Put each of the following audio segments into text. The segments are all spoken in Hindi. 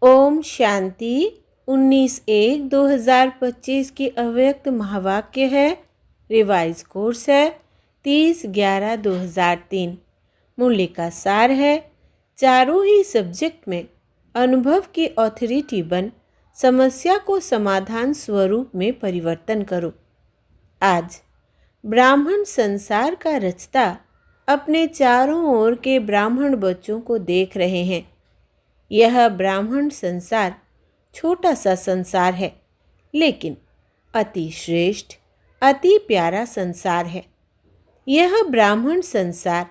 ओम शांति। 19/1/2025 की अव्यक्त महावाक्य है। रिवाइज कोर्स है 30/11/2003। मूल्य का सार है, चारों ही सब्जेक्ट में अनुभव की ऑथोरिटी बन समस्या को समाधान स्वरूप में परिवर्तन करो। आज ब्राह्मण संसार का रचता अपने चारों ओर के ब्राह्मण बच्चों को देख रहे हैं। यह ब्राह्मण संसार छोटा सा संसार है, लेकिन अति श्रेष्ठ, अति प्यारा संसार है। यह ब्राह्मण संसार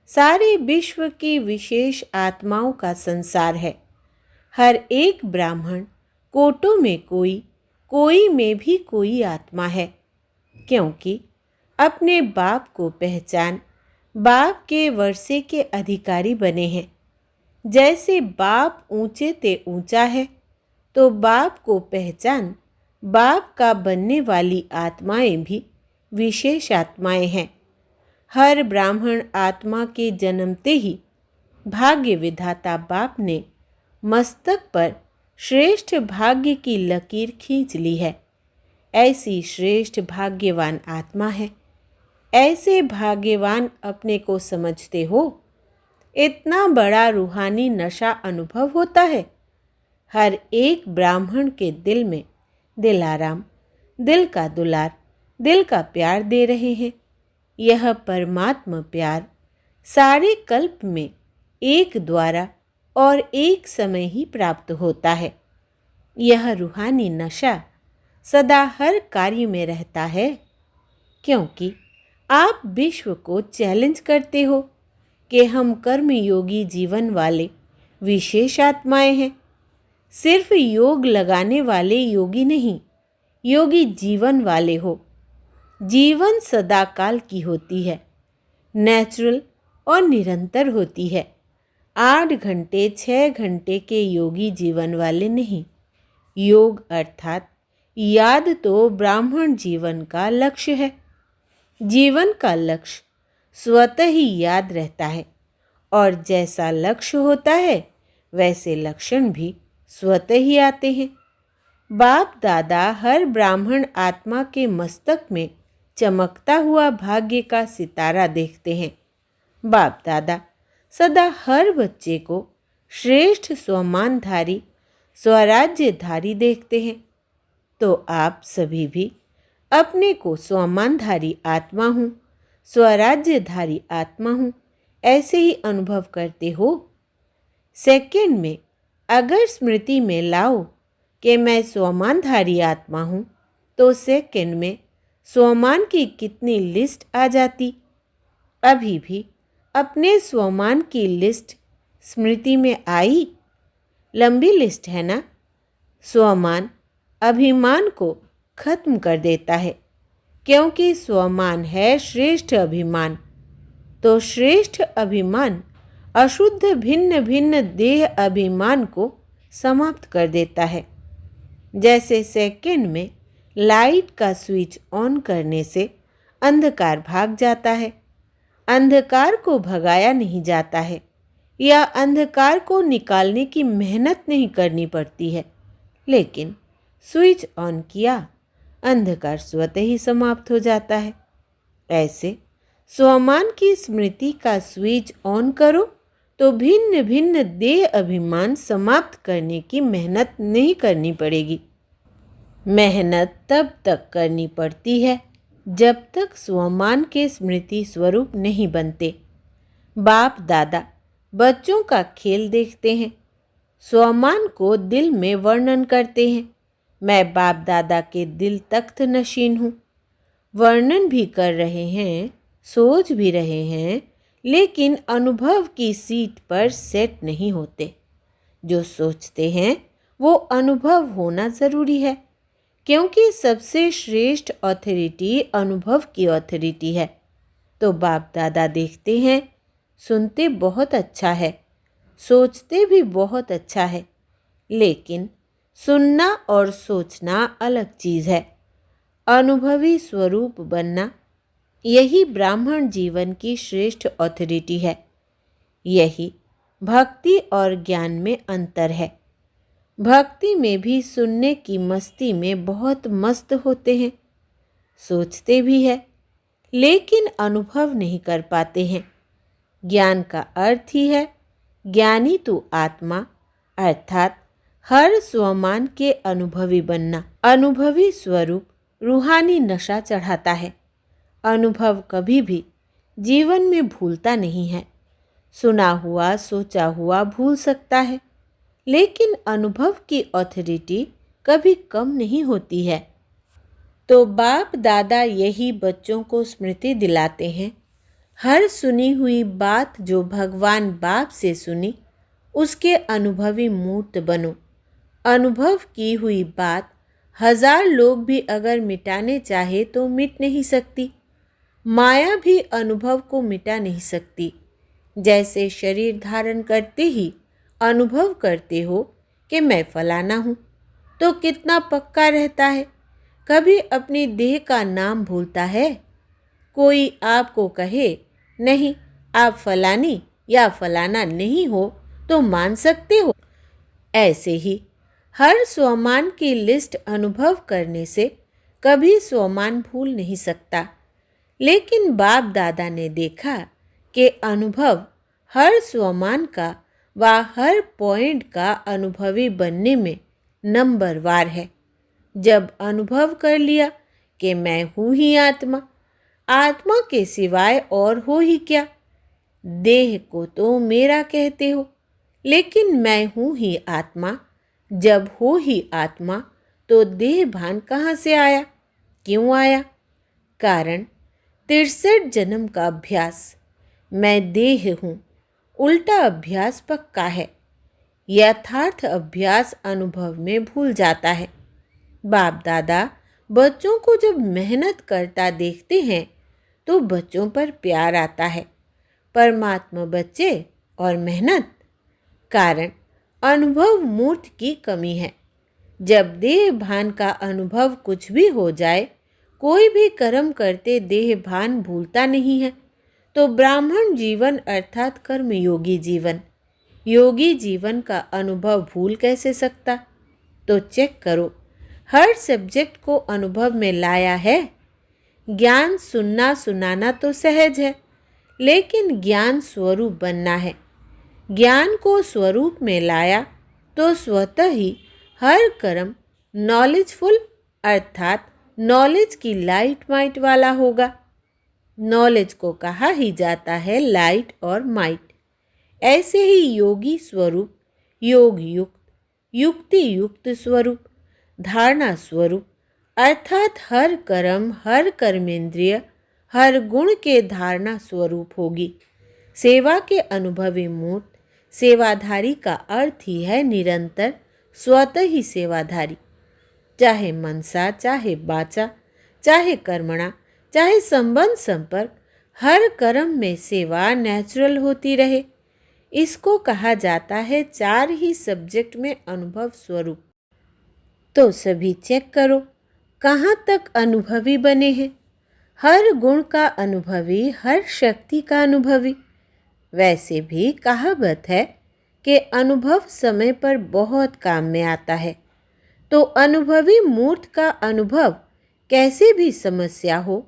सारे विश्व की विशेष आत्माओं का संसार है। हर एक ब्राह्मण कोटों में कोई, कोई में भी कोई आत्मा है, क्योंकि अपने बाप को पहचान बाप के वर्षे के अधिकारी बने हैं। जैसे बाप ऊंचे ते ऊंचा है, तो बाप को पहचान बाप का बनने वाली आत्माएं भी विशेष आत्माएं हैं। हर ब्राह्मण आत्मा के जन्मते ही भाग्य विधाता बाप ने मस्तक पर श्रेष्ठ भाग्य की लकीर खींच ली है। ऐसी श्रेष्ठ भाग्यवान आत्मा है। ऐसे भाग्यवान अपने को समझते हो? इतना बड़ा रूहानी नशा अनुभव होता है। हर एक ब्राह्मण के दिल में दिलाराम, दिल का दुलार, दिल का प्यार दे रहे हैं। यह परमात्मा प्यार सारे कल्प में एक द्वारा और एक समय ही प्राप्त होता है। यह रूहानी नशा सदा हर कार्य में रहता है, क्योंकि आप विश्व को चैलेंज करते हो कि हम कर्मयोगी जीवन वाले विशेष आत्माएं हैं। सिर्फ योग लगाने वाले योगी नहीं, योगी जीवन वाले हो। जीवन सदाकाल की होती है, नेचुरल और निरंतर होती है। 8 घंटे 6 घंटे के योगी जीवन वाले नहीं। योग अर्थात याद तो ब्राह्मण जीवन का लक्ष्य है। जीवन का लक्ष्य स्वतः ही याद रहता है, और जैसा लक्ष्य होता है वैसे लक्षण भी स्वतः ही आते हैं। बाप दादा हर ब्राह्मण आत्मा के मस्तक में चमकता हुआ भाग्य का सितारा देखते हैं। बाप दादा सदा हर बच्चे को श्रेष्ठ स्वमानधारी, स्वराज्यधारी देखते हैं। तो आप सभी भी अपने को स्वमानधारी आत्मा हूँ, स्वराज्यधारी आत्मा हूँ, ऐसे ही अनुभव करते हो। सेकंड में अगर स्मृति में लाओ कि मैं स्वमानधारी आत्मा हूँ, तो सेकंड में स्वमान की कितनी लिस्ट आ जाती। अभी भी अपने स्वमान की लिस्ट स्मृति में आई? लंबी लिस्ट है ना। स्वमान अभिमान को खत्म कर देता है, क्योंकि स्वमान है श्रेष्ठ अभिमान। तो श्रेष्ठ अभिमान अशुद्ध भिन्न भिन्न देह अभिमान को समाप्त कर देता है। जैसे सेकंड में लाइट का स्विच ऑन करने से अंधकार भाग जाता है। अंधकार को भगाया नहीं जाता है, या अंधकार को निकालने की मेहनत नहीं करनी पड़ती है, लेकिन स्विच ऑन किया, अंधकार स्वतः ही समाप्त हो जाता है। ऐसे स्वमान की स्मृति का स्विच ऑन करो तो भिन्न भिन्न देह अभिमान समाप्त करने की मेहनत नहीं करनी पड़ेगी। मेहनत तब तक करनी पड़ती है जब तक स्वमान के स्मृति स्वरूप नहीं बनते। बाप दादा बच्चों का खेल देखते हैं, स्वमान को दिल में वर्णन करते हैं। मैं बाप दादा के दिल तख्त नशीन हूँ। वर्णन भी कर रहे हैं, सोच भी रहे हैं, लेकिन अनुभव की सीट पर सेट नहीं होते। जो सोचते हैं वो अनुभव होना ज़रूरी है, क्योंकि सबसे श्रेष्ठ ऑथोरिटी अनुभव की ऑथोरिटी है। तो बाप दादा देखते हैं, सुनते बहुत अच्छा है, सोचते भी बहुत अच्छा है, लेकिन सुनना और सोचना अलग चीज़ है। अनुभवी स्वरूप बनना, यही ब्राह्मण जीवन की श्रेष्ठ ऑथोरिटी है। यही भक्ति और ज्ञान में अंतर है। भक्ति में भी सुनने की मस्ती में बहुत मस्त होते हैं, सोचते भी है, लेकिन अनुभव नहीं कर पाते हैं। ज्ञान का अर्थ ही है ज्ञानी तू आत्मा, अर्थात हर स्वमान के अनुभवी बनना। अनुभवी स्वरूप रूहानी नशा चढ़ाता है। अनुभव कभी भी जीवन में भूलता नहीं है। सुना हुआ सोचा हुआ भूल सकता है, लेकिन अनुभव की ऑथोरिटी कभी कम नहीं होती है। तो बाप दादा यही बच्चों को स्मृति दिलाते हैं, हर सुनी हुई बात जो भगवान बाप से सुनी उसके अनुभवी मूर्त बनो। अनुभव की हुई बात 1000 लोग भी अगर मिटाने चाहे तो मिट नहीं सकती। माया भी अनुभव को मिटा नहीं सकती। जैसे शरीर धारण करते ही अनुभव करते हो कि मैं फलाना हूँ, तो कितना पक्का रहता है। कभी अपनी देह का नाम भूलता है? कोई आपको कहे नहीं आप फलानी या फलाना नहीं हो तो मान सकते हो। ऐसे ही हर स्वमान की लिस्ट अनुभव करने से कभी स्वमान भूल नहीं सकता। लेकिन बाप दादा ने देखा कि अनुभव हर स्वमान का व हर पॉइंट का अनुभवी बनने में नंबरवार है। जब अनुभव कर लिया कि मैं हूँ ही आत्मा, आत्मा के सिवाय और हो ही क्या। देह को तो मेरा कहते हो, लेकिन मैं हूँ ही आत्मा। जब हो ही आत्मा तो देह भान कहाँ से आया, क्यों आया? कारण 63 जन्म का अभ्यास। मैं देह हूँ, उल्टा अभ्यास पक्का है। यथार्थ अभ्यास अनुभव में भूल जाता है। बाप दादा बच्चों को जब मेहनत करता देखते हैं तो बच्चों पर प्यार आता है। परमात्मा बच्चे और मेहनत, कारण अनुभव मूर्त की कमी है। जब देह भान का अनुभव कुछ भी हो जाए, कोई भी कर्म करते देह भान भूलता नहीं है, तो ब्राह्मण जीवन अर्थात कर्मयोगी जीवन, योगी जीवन का अनुभव भूल कैसे सकता? तो चेक करो, हर सब्जेक्ट को अनुभव में लाया है। ज्ञान सुनना सुनाना तो सहज है, लेकिन ज्ञान स्वरूप बनना है। ज्ञान को स्वरूप में लाया तो स्वतः ही हर कर्म नॉलेजफुल अर्थात नॉलेज की लाइट माइट वाला होगा। नॉलेज को कहा ही जाता है लाइट और माइट। ऐसे ही योगी स्वरूप, योग युक्त, युक्ति युक्त स्वरूप, धारणा स्वरूप अर्थात हर कर्म हर कर्मेंद्रिय हर गुण के धारणा स्वरूप होगी। सेवा के अनुभवी मूर्त, सेवाधारी का अर्थ ही है निरंतर स्वतः ही सेवाधारी। चाहे मनसा, चाहे बाचा, चाहे कर्मणा, चाहे संबंध संपर्क, हर कर्म में सेवा नेचुरल होती रहे। इसको कहा जाता है 4 ही सब्जेक्ट में अनुभव स्वरूप। तो सभी चेक करो कहाँ तक अनुभवी बने हैं। हर गुण का अनुभवी, हर शक्ति का अनुभवी। वैसे भी कहावत है कि अनुभव समय पर बहुत काम में आता है। तो अनुभवी मूर्त का अनुभव कैसे भी समस्या हो,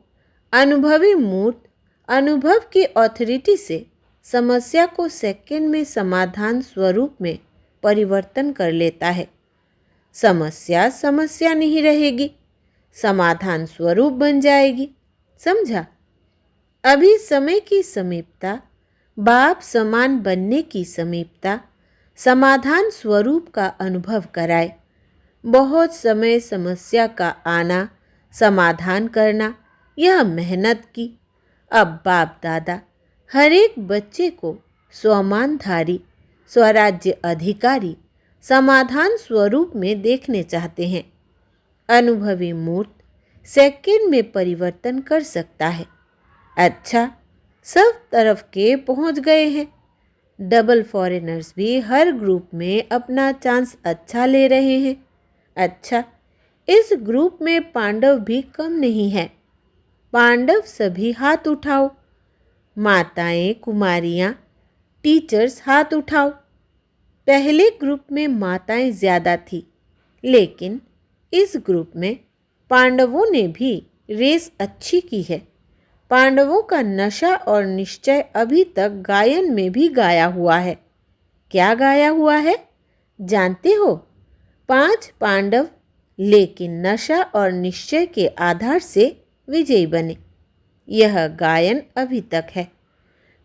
अनुभवी मूर्त अनुभव की ऑथोरिटी से समस्या को सेकंड में समाधान स्वरूप में परिवर्तन कर लेता है। समस्या समस्या नहीं रहेगी, समाधान स्वरूप बन जाएगी। समझा? अभी समय की समीपता, बाप समान बनने की समीपता समाधान स्वरूप का अनुभव कराए। बहुत समय समस्या का आना, समाधान करना, यह मेहनत की। अब बाप दादा हर एक बच्चे को स्वमानधारी, स्वराज्य अधिकारी, समाधान स्वरूप में देखने चाहते हैं। अनुभवी मूर्त सेकंड में परिवर्तन कर सकता है। अच्छा, सब तरफ के पहुंच गए हैं। डबल फॉरेनर्स भी हर ग्रुप में अपना चांस अच्छा ले रहे हैं। अच्छा, इस ग्रुप में पांडव भी कम नहीं है। पांडव सभी हाथ उठाओ। माताएं, कुमारियां, टीचर्स हाथ उठाओ। पहले ग्रुप में माताएं ज़्यादा थी, लेकिन इस ग्रुप में पांडवों ने भी रेस अच्छी की है। पांडवों का नशा और निश्चय अभी तक गायन में भी गाया हुआ है। क्या गाया हुआ है जानते हो? 5 पांडव लेकिन नशा और निश्चय के आधार से विजयी बने। यह गायन अभी तक है।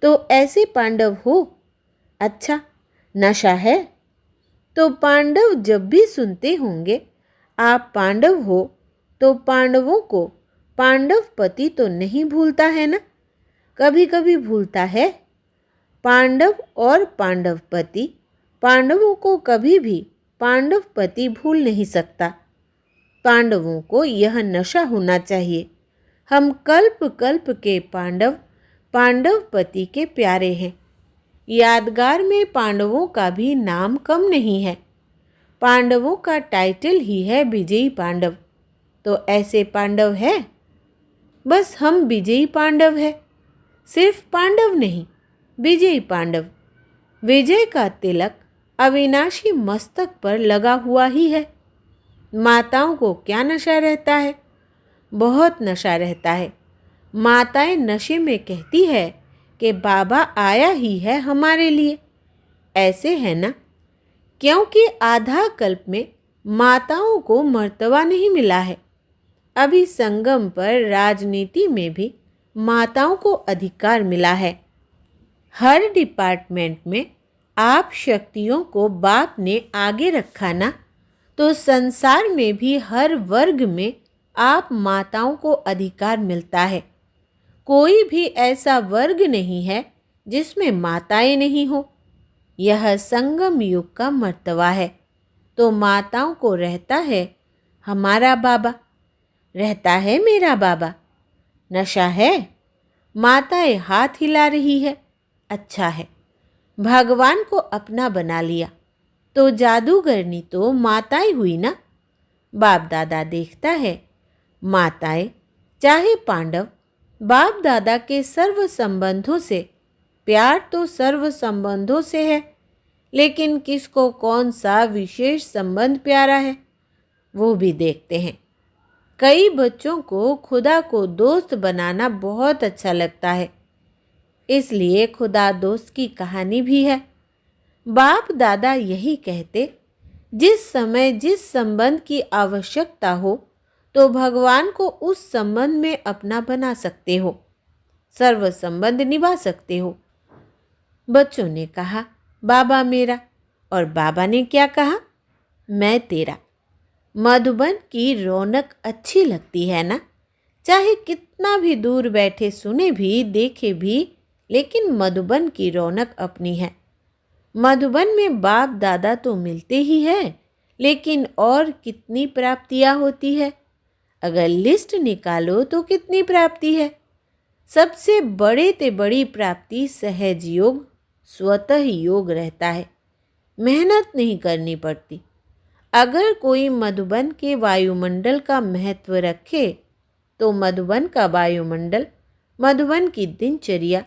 तो ऐसे पांडव हो। अच्छा, नशा है तो पांडव जब भी सुनते होंगे आप पांडव हो, तो पांडवों को पांडव पति तो नहीं भूलता है ना? कभी कभी भूलता है। पांडव और पांडव पति पांडवों को कभी भी पांडव पति भूल नहीं सकता। पांडवों को यह नशा होना चाहिए, हम कल्प कल्प के पांडव पांडव पति के प्यारे हैं। यादगार में पांडवों का भी नाम कम नहीं है। पांडवों का टाइटल ही है विजयी पांडव। तो ऐसे पांडव है, बस हम विजयी पांडव है। सिर्फ पांडव नहीं, विजयी पांडव। विजय का तिलक अविनाशी मस्तक पर लगा हुआ ही है। माताओं को क्या नशा रहता है? बहुत नशा रहता है। माताएं नशे में कहती है कि बाबा आया ही है हमारे लिए। ऐसे है ना? क्योंकि आधा कल्प में माताओं को मर्तबा नहीं मिला है। अभी संगम पर राजनीति में भी माताओं को अधिकार मिला है। हर डिपार्टमेंट में आप शक्तियों को बाप ने आगे रखा ना, तो संसार में भी हर वर्ग में आप माताओं को अधिकार मिलता है। कोई भी ऐसा वर्ग नहीं है जिसमें माताएं नहीं हो। यह संगम युग का मर्तबा है। तो माताओं को रहता है हमारा बाबा, रहता है मेरा बाबा। नशा है? माताएं हाथ हिला रही है। अच्छा है, भगवान को अपना बना लिया तो जादूगरनी तो माताएं हुई ना। बाप दादा देखता है माताएं चाहे पांडव बाप दादा के सर्व संबंधों से, प्यार तो सर्व संबंधों से है, लेकिन किसको कौन सा विशेष संबंध प्यारा है वो भी देखते हैं। कई बच्चों को खुदा को दोस्त बनाना बहुत अच्छा लगता है, इसलिए खुदा दोस्त की कहानी भी है। बाप दादा यही कहते, जिस समय जिस संबंध की आवश्यकता हो तो भगवान को उस संबंध में अपना बना सकते हो, सर्व संबंध निभा सकते हो। बच्चों ने कहा बाबा मेरा, और बाबा ने क्या कहा? मैं तेरा। मधुबन की रौनक अच्छी लगती है ना? चाहे कितना भी दूर बैठे सुने भी देखे भी, लेकिन मधुबन की रौनक अपनी है। मधुबन में बाप दादा तो मिलते ही है, लेकिन और कितनी प्राप्तियां होती है। अगर लिस्ट निकालो तो कितनी प्राप्ति है। सबसे बड़े ते बड़ी प्राप्ति सहज योग, स्वतः योग रहता है। मेहनत नहीं करनी पड़ती। अगर कोई मधुबन के वायुमंडल का महत्व रखे तो मधुबन का वायुमंडल मधुबन की दिनचर्या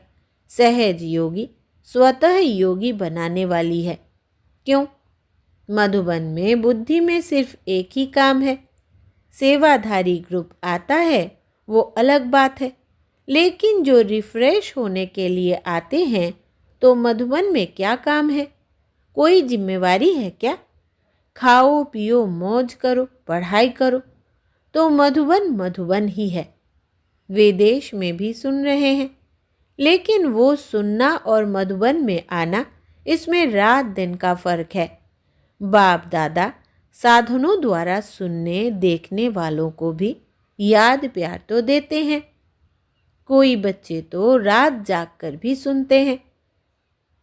सहज योगी, स्वतः योगी बनाने वाली है। क्यों? मधुबन में बुद्धि में सिर्फ एक ही काम है। सेवाधारी ग्रुप आता है वो अलग बात है, लेकिन जो रिफ्रेश होने के लिए आते हैं तो मधुबन में क्या काम है? कोई जिम्मेवारी है क्या? खाओ पियो मौज करो, पढ़ाई करो, तो मधुबन मधुबन ही है। विदेश में भी सुन रहे हैं, लेकिन वो सुनना और मधुबन में आना, इसमें रात दिन का फर्क है। बाप दादा साधनों द्वारा सुनने देखने वालों को भी याद प्यार तो देते हैं। कोई बच्चे तो रात जागकर भी सुनते हैं।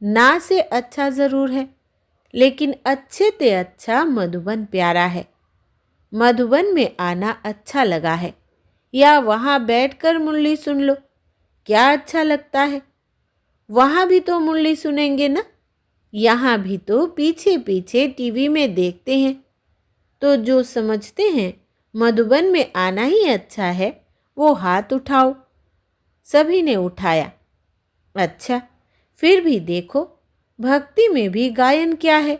ना से अच्छा ज़रूर है, लेकिन अच्छे ते अच्छा मधुबन प्यारा है। मधुबन में आना अच्छा लगा है, या वहाँ बैठकर मुरली सुन लो, क्या अच्छा लगता है? वहाँ भी तो मुरली सुनेंगे ना। यहाँ भी तो पीछे पीछे टीवी में देखते हैं। तो जो समझते हैं मधुबन में आना ही अच्छा है, वो हाथ उठाओ। सभी ने उठाया। अच्छा, फिर भी देखो, भक्ति में भी गायन क्या है?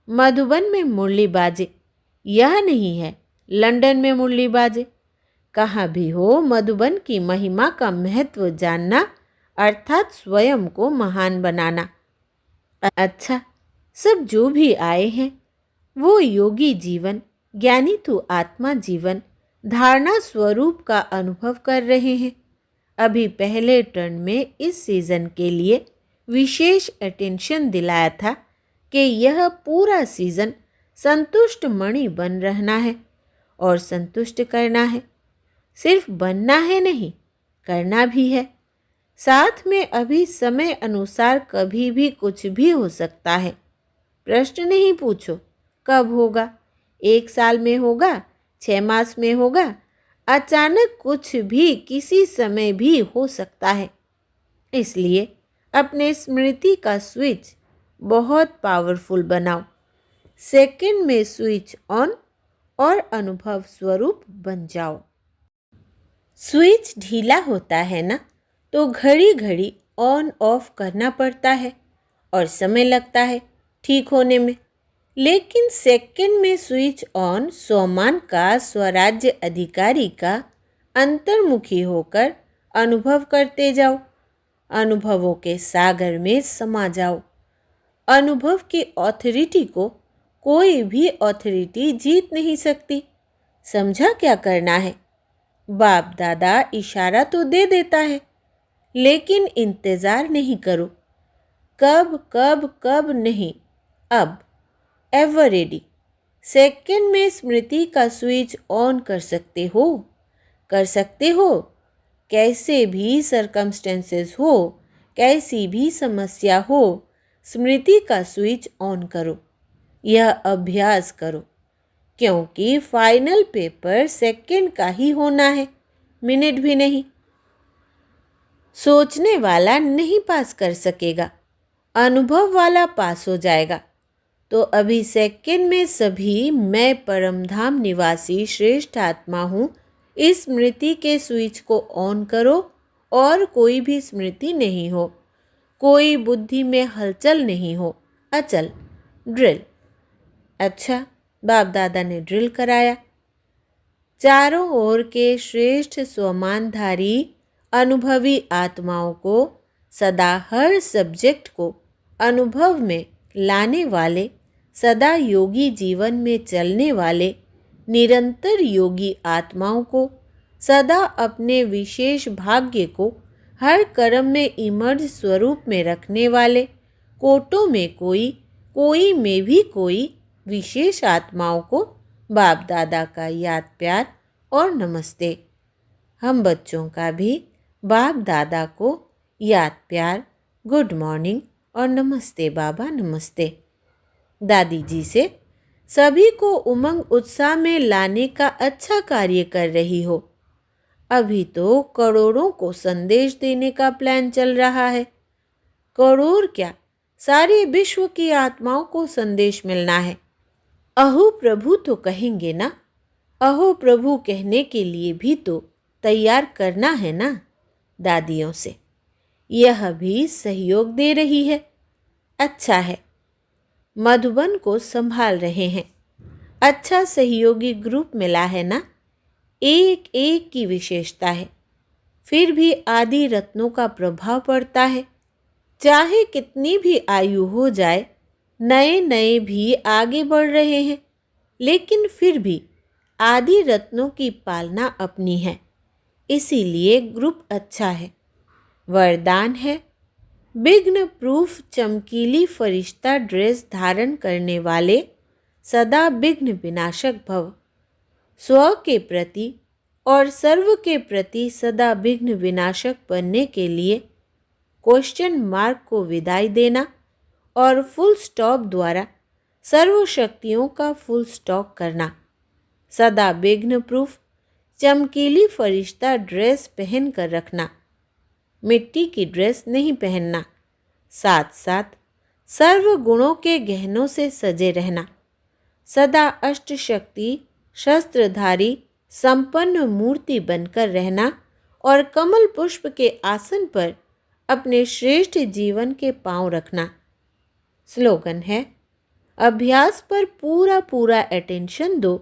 मधुबन में मुरली बाजे, यह नहीं है लंदन में मुरली बाजे। कहाँ भी हो, मधुबन की महिमा का महत्व जानना अर्थात स्वयं को महान बनाना। अच्छा, सब जो भी आए हैं वो योगी जीवन, ज्ञानी तो आत्मा जीवन, धारणा स्वरूप का अनुभव कर रहे हैं। अभी पहले टर्न में इस सीज़न के लिए विशेष अटेंशन दिलाया था कि यह पूरा सीज़न संतुष्ट मणि बन रहना है और संतुष्ट करना है। सिर्फ बनना है नहीं, करना भी है। साथ में अभी समय अनुसार कभी भी कुछ भी हो सकता है। प्रश्न नहीं पूछो कब होगा, 1 साल में होगा, 6 मास में होगा, अचानक कुछ भी किसी समय भी हो सकता है। इसलिए अपने स्मृति का स्विच बहुत पावरफुल बनाओ। सेकंड में स्विच ऑन और अनुभव स्वरूप बन जाओ। स्विच ढीला होता है ना, तो घड़ी घड़ी ऑन ऑफ करना पड़ता है और समय लगता है ठीक होने में। लेकिन सेकंड में स्विच ऑन स्वमान का, स्वराज्य अधिकारी का अंतर्मुखी होकर अनुभव करते जाओ। अनुभवों के सागर में समा जाओ। अनुभव की ऑथोरिटी को कोई भी ऑथोरिटी जीत नहीं सकती। समझा क्या करना है? बाप दादा इशारा तो दे देता है, लेकिन इंतज़ार नहीं करो। कब कब कब नहीं, अब। Ever ready. सेकंड में स्मृति का स्विच ऑन कर सकते हो, कर सकते हो। कैसे भी सरकमस्टेंसेस हो, कैसी भी समस्या हो, स्मृति का स्विच ऑन करो। यह अभ्यास करो, क्योंकि फाइनल पेपर सेकंड का ही होना है, मिनट भी नहीं। सोचने वाला नहीं पास कर सकेगा, अनुभव वाला पास हो जाएगा। तो अभी सेकंड में सभी मैं परमधाम निवासी श्रेष्ठ आत्मा हूँ, इस स्मृति के स्विच को ऑन करो और कोई भी स्मृति नहीं हो, कोई बुद्धि में हलचल नहीं हो, अचल ड्रिल। अच्छा, बाप दादा ने ड्रिल कराया। चारों ओर के श्रेष्ठ स्वमानधारी अनुभवी आत्माओं को सदा हर सब्जेक्ट को अनुभव में लाने वाले, सदा योगी जीवन में चलने वाले निरंतर योगी आत्माओं को, सदा अपने विशेष भाग्य को हर कर्म में इमर्ज स्वरूप में रखने वाले, कोटों में कोई, कोई में भी कोई विशेष आत्माओं को बाप दादा का याद प्यार और नमस्ते। हम बच्चों का भी बाप दादा को याद प्यार, गुड मॉर्निंग और नमस्ते बाबा नमस्ते। दादी जी से सभी को उमंग उत्साह में लाने का अच्छा कार्य कर रही हो। अभी तो करोड़ों को संदेश देने का प्लान चल रहा है। करोड़ क्या, सारे विश्व की आत्माओं को संदेश मिलना है। अहो प्रभु तो कहेंगे ना, अहो प्रभु कहने के लिए भी तो तैयार करना है ना दादियों से। यह भी सहयोग दे रही है, अच्छा है। मधुबन को संभाल रहे हैं, अच्छा सहयोगी ग्रुप मिला है ना। एक एक की विशेषता है, फिर भी आदि रत्नों का प्रभाव पड़ता है। चाहे कितनी भी आयु हो जाए, नए नए भी आगे बढ़ रहे हैं, लेकिन फिर भी आदि रत्नों की पालना अपनी है। इसीलिए ग्रुप अच्छा है। वरदान है, विघ्न प्रूफ चमकीली फरिश्ता ड्रेस धारण करने वाले सदा विघ्न विनाशक भव। स्व के प्रति और सर्व के प्रति सदा विघ्न विनाशक बनने के लिए क्वेश्चन मार्क को विदाई देना और फुल स्टॉप द्वारा सर्व शक्तियों का फुल स्टॉप करना। सदा विघ्न प्रूफ चमकीली फरिश्ता ड्रेस पहन कर रखना, मिट्टी की ड्रेस नहीं पहनना। साथ साथ सर्व गुणों के गहनों से सजे रहना। सदा अष्ट शक्ति शस्त्रधारी संपन्न मूर्ति बनकर रहना और कमल पुष्प के आसन पर अपने श्रेष्ठ जीवन के पांव रखना। स्लोगन है, अभ्यास पर पूरा पूरा अटेंशन दो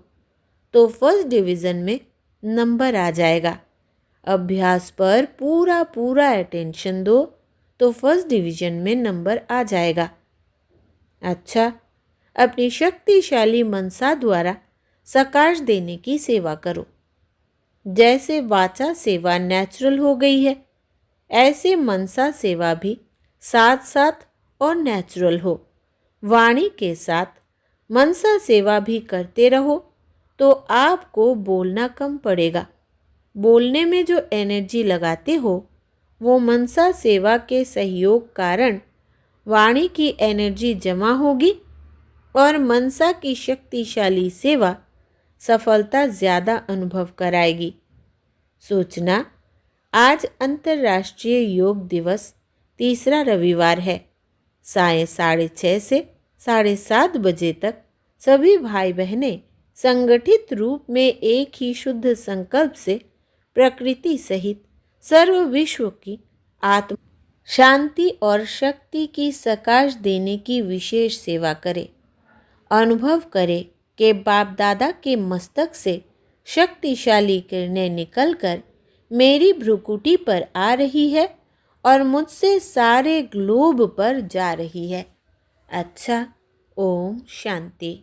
तो फर्स्ट डिवीज़न में नंबर आ जाएगा। अभ्यास पर पूरा पूरा अटेंशन दो तो फर्स्ट डिवीज़न में नंबर आ जाएगा। अच्छा, अपनी शक्तिशाली मनसा द्वारा सकाश देने की सेवा करो। जैसे वाचा सेवा नेचुरल हो गई है, ऐसे मनसा सेवा भी साथ साथ और नेचुरल हो। वाणी के साथ मनसा सेवा भी करते रहो तो आपको बोलना कम पड़ेगा। बोलने में जो एनर्जी लगाते हो वो मनसा सेवा के सहयोग कारण वाणी की एनर्जी जमा होगी और मनसा की शक्तिशाली सेवा सफलता ज़्यादा अनुभव कराएगी। सूचना, आज अंतर्राष्ट्रीय योग दिवस तीसरा रविवार है। सायं 6:30 से 7:30 बजे तक सभी भाई बहनें संगठित रूप में एक ही शुद्ध संकल्प से प्रकृति सहित सर्व विश्व की आत्मा शांति और शक्ति की सकाश देने की विशेष सेवा करें। अनुभव करें कि बाप दादा के मस्तक से शक्तिशाली किरणें निकलकर मेरी भ्रुकुटी पर आ रही है और मुझसे सारे ग्लोब पर जा रही है। अच्छा, ओम शांति।